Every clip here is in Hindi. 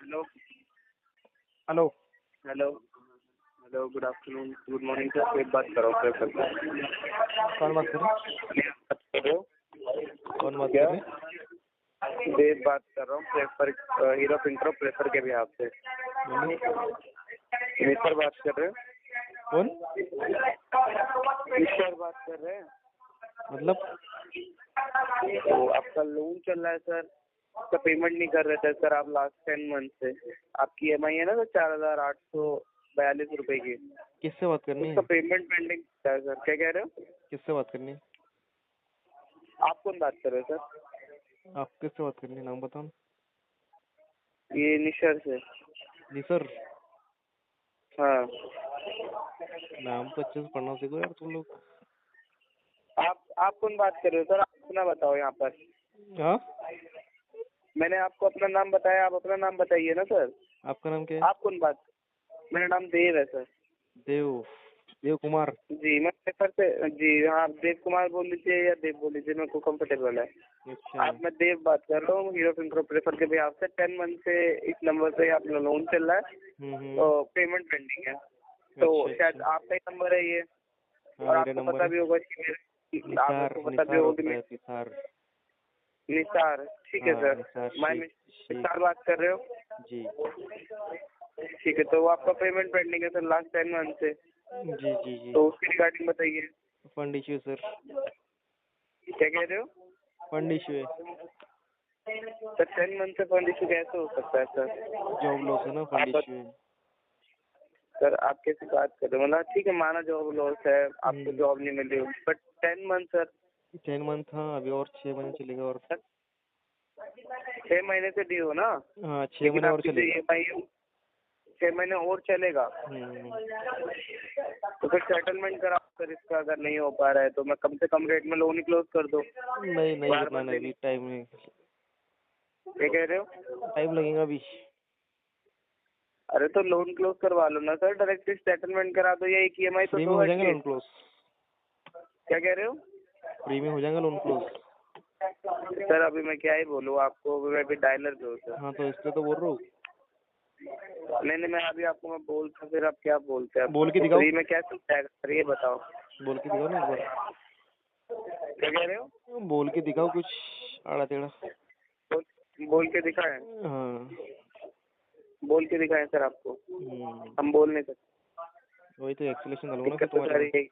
Hello hello. Hello hello good afternoon good morning sir. कोई बात कर रहा हूँ सर। कौन बात कर रहे बात कर रहे हो? कौन बात क्या? कर रहे देव बात कर रहा हूँ प्रेफर हीरो पिंटरो प्रेफर के बिहाफ से। बोलिए। मिस्टर बात कर रहे हैं? कौन? मिस्टर बात कर रहे हैं? मतलब तो आपका लोन चल रहा है सर, उसका पेमेंट नहीं कर रहे थे सर आप लास्ट 10 मंथ से। आपकी EMI है ना सर 4,842 रुपए की, किससे बात करनी उसका है? पेमेंट पेंडिंग है सर। क्या कह रहे हो? किससे बात करनी है? आप कौन बात कर रहे हो सर? आप किससे बात करनी है? नाम बताओ ना। ये निशर से। जी सर। हाँ। नाम तो अच्छे से पढ़ना सीखो यार तुम लोग। आप कौन बात कर रहे हो सर? आप अपना बताओ यहाँ पर। हाँ, मैंने आपको अपना नाम बताया, आप अपना नाम बताइए ना सर। आपका नाम क्या है? आप कौन बात? मेरा नाम देव है सर। देव देव कुमार। जी मैं पेपर से जी हाँ, आप देव कुमार बोल लीजिए या देव बोल लीजिए, मेरे को कंफर्टेबल है। अच्छा। आप मैं देव बात कर रहा हूँ हीरो पिंटरो प्रेफर के भी आपसे। 10 मंथ से इस नंबर से अपना लोन चल रहा है तो पेमेंट पेंडिंग है। तो अच्छा, शायद अच्छा। आपका ही नंबर है ये। हाँ, और मेरा आपको नंबर पता है। भी होगा कि निसार आपको पता भी निसार होगा होता कि है, निसार। निसार। ठीक है हाँ, सर। निसार मैं शेख। निसार बात कर रहे हो? जी ठीक है, तो वो आपका पेमेंट पेंडिंग है सर लास्ट 10 मंथ से। जी जी जी। तो उसकी रिगार्डिंग बताइए। Fund issue sir. क्या कह रहे हो? फंड इश्यू है। सर 10 मंथ से फंड इशू कैसे हो सकता है सर? जॉब लॉस है ना, फंड इश्यू है। सर आप कैसे बात कर रहे हो? मतलब ठीक है माना जॉब लॉस है, आपको जॉब नहीं मिली, बट 10 मंथ सर। 10 मंथ। हाँ, अभी और 6 महीने चलेगा। और 6 महीने से ड्यू हो ना? हाँ, 6 लेकिन महीने और आपकी जो चलेगा। EMI 6 महीने और चलेगा। तो फिर सेटलमेंट कराओ सर इसका, अगर नहीं हो पा रहा है तो मैं कम से कम रेट में लोन ही क्लोज कर दो। नहीं नहीं बार करना बार है, अभी टाइम है। क्या कह रहे हो? टाइम लगेगा अभी। अरे तो लोन क्लोज करवा लो ना सर, डायरेक्टली सेटलमेंट करा दो या एक EMI तो फ्री में दो हो जाएगा लोन एटलीस्ट। क्लोज। क्या कह रहे हो? फ्री में हो जाएगा लोन क्लोज। सर अभी मैं क्या ही बोलूँ आपको, मैं अभी डायलर पे हूँ सर। हाँ, तो इसलिए तो बोल रहा हूँ। नहीं मैं अभी आपको मैं बोलता, फिर आप क्या बोलते हैं? बोल के दिखाओ। फ्री में क्या चलता है सर ये बताओ। बोल के दिखाओ ना एक बार। क्या कह रहे हो? बोल के दिखाओ कुछ आड़ा टेढ़ा। बोल के दिखाएं? हाँ। बोल के दिखाएं सर आपको? हम बोल नहीं सकते। वही तो एक्सप्लेनेशन डालूंगा ना फिर दिक्कत तो तुम्हारे सारी में। यही।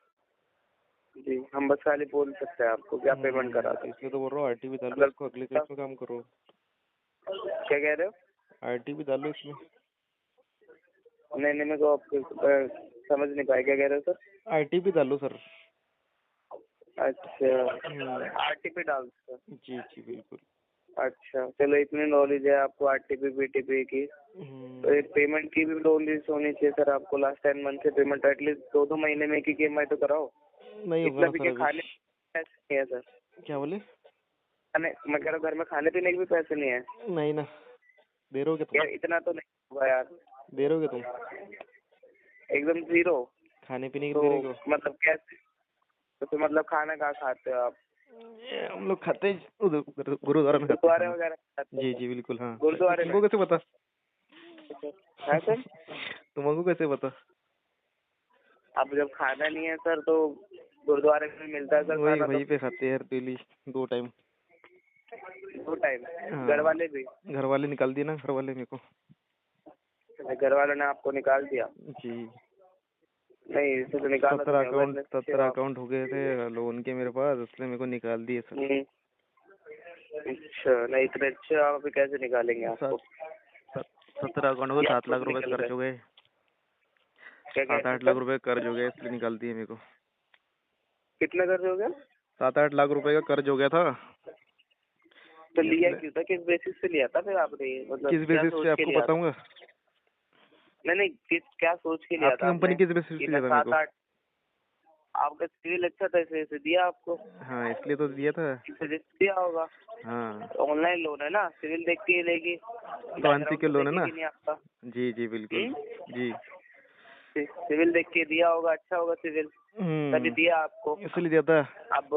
जी हम बस खाली बोल सकते हैं आपको क्या पेमेंट करा दो। इसलिए तो बोल रहा हूँ RTP डालो अगर इसको, अगले केस में काम करो। क्या कह रहे हो? RTP डालो इसमें। नहीं मेरे को समझ नहीं पाया, क्या कह रहे हो सर? RTP डालो सर। अच्छा RTP डाल दो सर। जी जी बिल्कुल। अच्छा चलो, इतनी नॉलेज है आपको RTP PTP की। तो एक पेमेंट की भी नॉलेज होनी चाहिए सर आपको। लास्ट 10 मंथ से पेमेंट एटलीस्ट 2-2 महीने में एक EMI तो कराओ। नहीं होगा इतना ना भी सर क्या अभी। खाने पैसे नहीं है सर? क्या बोले? मैं कह रहा हूँ घर में खाने पीने के भी पैसे नहीं है नहीं ना। दे रहे हो क्या यार? तुम? इतना तो नहीं होगा यार। दे रहे हो क्या तुम? एकदम जीरो? खाने पीने के तो दे रहे हो? मतलब कैसे? तो मतलब खाना कहाँ खाते हो आप? हम लोग खाते उधर गुरुद्वारा में खाते गुरुद्वारे हैं। वगैरह खाते जी हो? जी बिल्कुल। हाँ, गुरुद्वारे में? तुमको कैसे पता? है सर? तुमको कैसे पता? अब जब खाना नहीं है सर तो गुरुद्वारे में मिलता है सर वही खाना तो। वहीं पे खाते हैं यार डेली 2 टाइम। 2 टाइम? हाँ, घर वाले भी? घर वाले निकाल दिए ना, घर वाले मेरे को। घर वालों ने आपको निकाल दिया? जी। नहीं इसे तो निकाला तो नहीं होगा, इतने अच्छे हो 17 आप। अकाउंट हो गए थे लोन के मेरे पास, इसलिए मेरे को निकाल दिए सर। अच्छा नहीं इतने अच्छे आप अभी कैसे निकालेंगे आपको? 17 अकाउंट हो गए, ये 7 आपको लाख भी रुपए निकल कर्ज गए? हो गए। क्या कह 7-8 रहे लाख सर? रुपए कर्ज हो गया, इसलिए निकाल दिए मेरे को। कितना कर्ज हो गया? 7-8 लाख रुपए का कर्ज हो गया था। तो लिया इसलिए क्यों था? किस बेसिस पे लिया था फिर आपने ये? मतलब किस क्या बेसिस सोच पे के आपको लिया था? बताऊंगा? नहीं क्या सोच के लिया आपकी था कंपनी आपने किस बेसिस कि पे मैं दिया था मेरे को? 7-8? आपका सिविल अच्छा था इसलिए दिया आपको। हाँ, इसलिए तो दिया था। सजेस्ट किया होगा। हाँ, ऑनलाइन लोन है ना, सिविल देख के ही लेगी, तो बैकग्राउंड अनसिक्योर्ड तो लोन है ना। देखेगी नहीं आपका। जी जी बिल्कुल। जी। सिविल देख के दिया होगा, अच्छा होगा सिविल, तभी दिया आपको। इसलिए दिया था। अब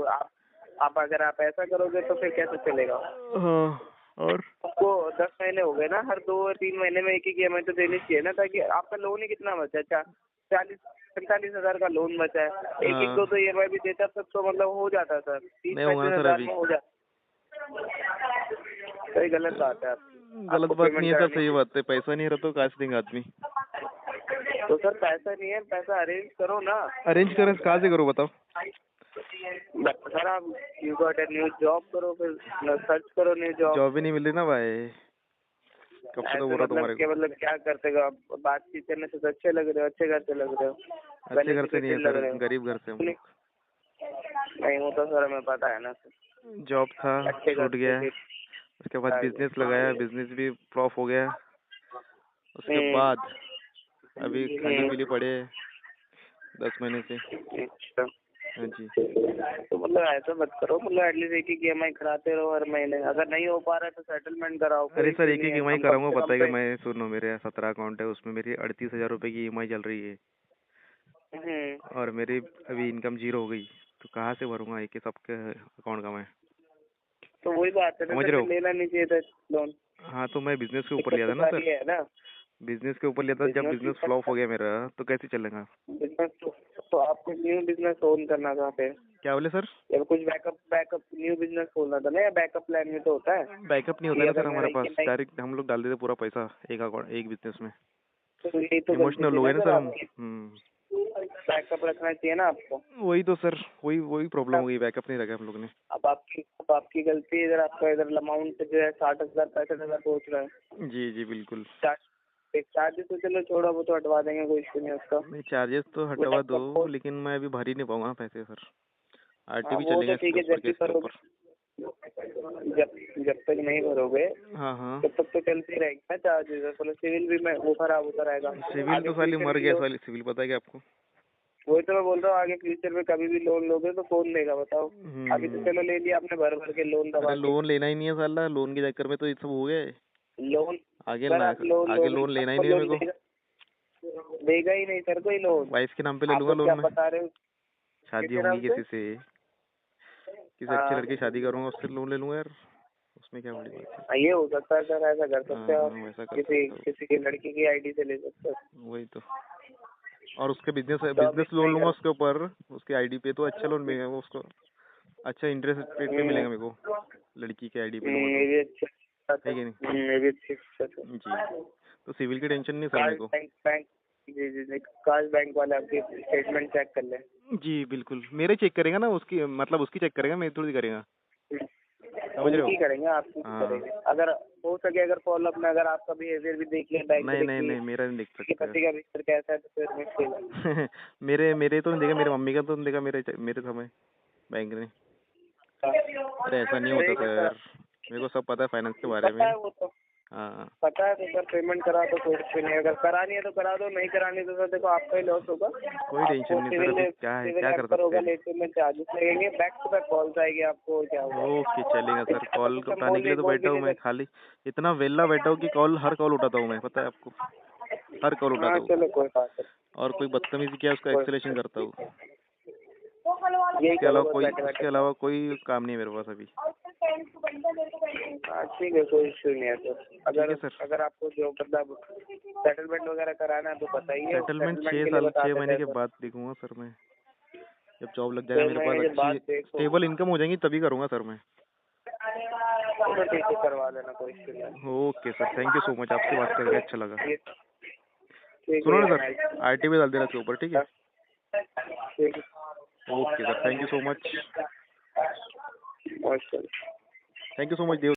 आप अगर आप ऐसा करोगे तो फिर कैसे चलेगा? हाँ, और आपको 10 महीने हो गए ना, हर 2 या 3 महीने में एक EMI तो देनी चाहिए ना, ताकि आपका लोन ही कितना बचा है, 40-45 हजार का लोन बचा है, एक हाँ दो EMI भी देता तब तो मतलब हो जाता सर, नहीं होगा 30-35 ना सर हजार अभी। में हो जाता। तो ये गलत बात है गलत आपको बात पेमेंट नहीं है सर, करानी सही बात है। पैसा नहीं रहा तो कहाँ से देंगे आदमी। चाहिए। तो सर पैसा नहीं है, पैसा अरेंज करो ना। अरेंज करें कहाँ से करो बताओ। सर आप you got a new job करो, फिर सर्च करो न्यू जॉब। जॉब भी नहीं मिल रही ना भाई, कब से तो बोल रहा मतलब तुम्हारे को। मतलब क्या करते हो आप, बातचीत करने से तो अच्छे लग रहे हो, अच्छे घर से लग रहे हो, अच्छे घर से नहीं है educated लग सर, रहे हो। गरीब घर से हम लोग। नहीं वो तो सर हमें पता है ना सर, जॉब था अच्छे घर छूट गया, से। उसके बाद बिजनेस लगाया, बिजनेस भी फ्लॉप हो गया। उसके बाद अभी खाली पीली पड़े 10 महीने से। अच्छा, हाँ जी। तो मतलब ऐसा मत करो, मतलब एटलीस्ट एक EMI कराते रहो हर महीने, अगर नहीं हो पा रहा है तो सेटलमेंट कराओ। अरे कोई सर इशू एक नहीं एक है, EMI हम कम कराऊंगा, से कम बताएगा पे। मैं, सुनो मेरे 17 अकाउंट है, उसमें मेरी 38 हजार रुपये की EMI चल रही है और मेरी अभी इनकम 0 हो गई, तो कहाँ से भरूंगा एक सबके अकाउंट का मैं। तो वही बात है ना समझ सर, रहे फिर हो। लेना नहीं चाहिए था लोन। हाँ तो मैं बिजनेस के ऊपर दिक्कत लिया तो था ना सारी सर, है ना। बिजनेस के ऊपर लिया था। जब बिजनेस फ्लॉप हो गया मेरा तो कैसे चलेगा। बिजनेस तो आपको न्यू बिजनेस ओन करना था फिर, क्या बोले सर। या कुछ बैकअप न्यू बिजनेस खोलना था ना, या बैकअप प्लान में तो होता है बैकअप नहीं होता कि ना अगर सर हमारे मेरा पास, EMI, डायरेक्ट हम लोग डाल देते पूरा पैसा एक अकाउंट एक बिजनेस में। तो यही तो गलती इमोशनल थी हो ना गए ना सर सर हम। आपकी, बैकअप रखना चाहिए ना आपको। वही तो सर, वही प्रॉब्लम हो गई, बैकअप नहीं रखा हम लोग ने। अब आपकी गलती है, इधर आपका इधर अमाउंट जो है 60,000-65,000 पहुँच रहा है। जी जी बिल्कुल। चार्जेस तो चलो छोड़ो, वो तो हटवा देंगे, कोई इशू नहीं उसका। नहीं चार्जेस तो हटवा दो, लेकिन मैं अभी भर ही नहीं पाऊंगा पैसे सर। आरटी भी वो तो चलेगा ठीक इसके है, ऊपर, जब भी केस के भरोगे, ऊपर। जब तक नहीं भरोगे हाँ हाँ। तब तक तो चलती रहेगी ना चार्जेस, मतलब सिविल भी मैं वो खराब होता रहेगा। सिविल आगे तो साली फ्यूचर मर में गया साली सिविल, पता है क्या आपको। वही तो मैं बोल रहा हूँ, आगे फ्यूचर में कभी भी लोन लोगे तो कौन देगा बताओ। अभी तो चलो ले लिया आपने भर भर के लोन दबा अरे के, लोन लेना ही नहीं है साला, लोन के चक्कर में तो ये सब हो गए। लोन आगे सर ना, आप लोन आगे लोगे, लोन लेना ही आपको नहीं है लोन मेरे को। देगा ही नहीं सर कोई लोन। वाइफ के नाम पे ले आप लूंगा लोग लोन क्या में। बता रहे हो, शादी किसके नाम होंगी से? किसी से, किसी अच्छे लड़के की शादी करूंगा उससे लोन ले लूंगा यार, उसमें क्या बड़ी बात है। ये हो सकता है सर, ऐसा कर सकते हो आप, वैसा कर किसी सकता हूँ। किसी की लड़की की ID से ले सकते हो। वही तो। और उसके बिजनेस तो आप बिजनेस लोन नहीं लूंगा कर, उसके ऊपर, उसकी आईडी पे तो अच्छा लोन मिलेगा वो उसको, अच्छा इंटरेस्ट रेट पे मिलेगा मेरे को, लड़की के आईडी पे लूंगा तो। ये भी अच्छा है कि नहीं। ये भी अच्छा जी, तो सिविल की टेंशन नहीं सर मेरे को। बैंक जी जी जी, काश बैंक वाले आपकी स्टेटमेंट चेक कर ले। जी बिल्कुल, मेरे चेक करेगा ना, उसकी मतलब उसकी चेक करेगा, मेरी थोड़ी करेगा। समझ रहे हो। उनकी करेंगे, आपकी करेंगे, अगर हो सके, अगर फॉलो अप में अगर आपका बिहेवियर भी देख ले बैंक नहीं से नहीं कि नहीं, मेरा नहीं देख उसके सकते। पति का बिहेवियर कैसा है, तो फिर मुश्किल है। मेरे तो नहीं देखा, मेरे मम्मी का तो नहीं देखा, मेरे समय बैंक ने। अरे ऐसा नहीं होता सर, मेरे को सब पता है फाइनेंस के बारे में। पता है वो तो, हाँ पता है तो सर, पेमेंट करा दो, कोई इशू नहीं है। अगर करानी है तो करा दो, नहीं करानी तो सर देखो आपका ही लॉस होगा। कोई टेंशन नहीं सर, अभी क्या है, क्या कर सकते होगा, हैं। लेते में चार्जेस लगेंगे, बैक टू बैक कॉल्स आएगी आपको, और क्या होगा। ओके चलेगा सर, कॉल उठाने के लिए तो बोल बैठा भी हूँ नहीं मैं, खाली इतना वेला बैठा हूँ कि हर कॉल उठाता हूँ मैं, पता है आपको, हर कॉल सकते। उठाता हाँ हूँ। चलो कोई बात नहीं। और कोई बदतमीजी किया उसका एक्सेलेशन करता हूँ। यही करो बस, बैठे उसके बैठे। अलावा कोई काम नहीं है मेरे पास अभी। हाँ ठीक है, कोई इशू नहीं है सर। ठीक है सर। अगर आपको जो मतलब सेटलमेंट वगैरह कराना है तो बताइए। सेटलमेंट के लिए बता 6 देते महीने हैं के सर। बाद देखूंगा सर मैं, जब जॉब लग जाएगा 6 मेरे महीने पास, के बाद अच्छी देखो, स्टेबल इनकम हो जाएगी तभी करूंगा सर मैं। तो ठीक है, करवा लेना, कोई इशू नहीं। Okay sir, thank you so much, आपसे बात करके अच्छा लगा। ठीक सुनो ना है सर, आरटी भी डाल देना इसके ऊपर, ठीक है। ठीक है, okay sir, thank you so much. Most thank you so much Dev.